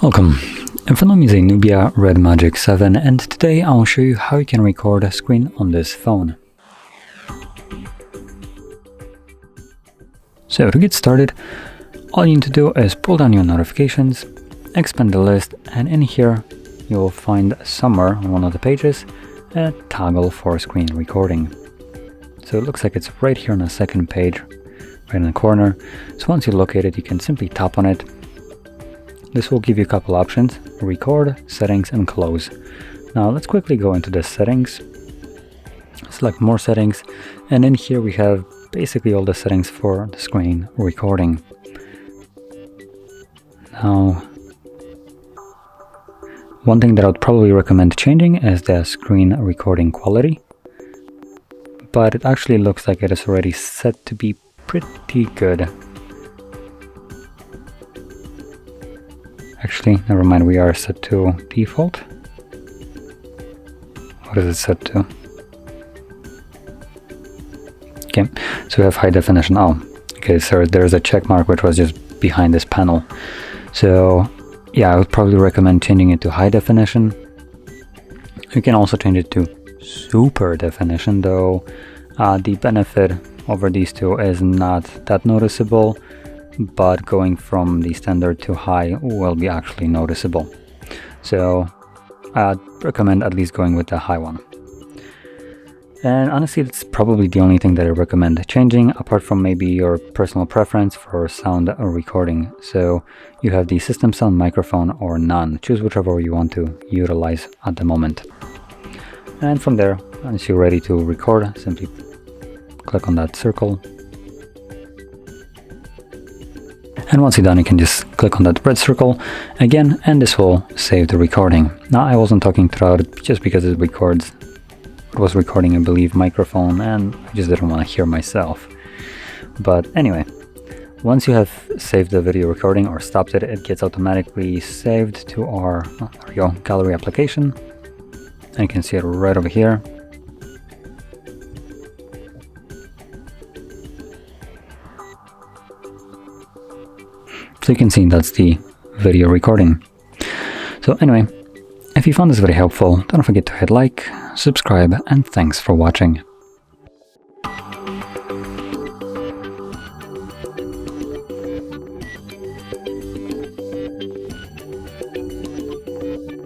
Welcome. In front of me is a Nubia Red Magic 7, and today I'll show you how you can record a screen on this phone. So to get started, all you need to do is pull down your notifications, expand the list, and in here you'll find somewhere on one of the pages a toggle for screen recording. So it looks like it's right here on the second page, right in the corner. So once you locate it, you can simply tap on it. This will give you a couple options: record, settings, and close. Now let's quickly go into the settings, select more settings, and in here we have basically all the settings for the screen recording. Now, one thing that I would probably recommend changing is the screen recording quality, but it actually looks like it is already set to be pretty good. Actually, never mind, we are set to default. What is it set to? Okay, so we have high definition. Oh, okay, so there's a check mark which was just behind this panel. So yeah, I would probably recommend changing it to high definition. You can also change it to super definition, though the benefit over these two is not that noticeable, but going from the standard to high will be actually noticeable. So I'd recommend at least going with the high one. And honestly, it's probably the only thing that I recommend changing, apart from maybe your personal preference for sound recording. So you have the system sound, microphone, or none. Choose whichever you want to utilize at the moment. And from there, once you're ready to record, simply click on that circle. And once you're done, you can just click on that red circle again, and this will save the recording. Now, I wasn't talking throughout it just because it was recording, I believe, microphone, and I just didn't want to hear myself. But anyway, once you have saved the video recording or stopped it, it gets automatically saved to our there we go, gallery application. And you can see it right over here. So you can see that's the video recording. So anyway, if you found this very helpful, don't forget to hit like, subscribe, and thanks for watching.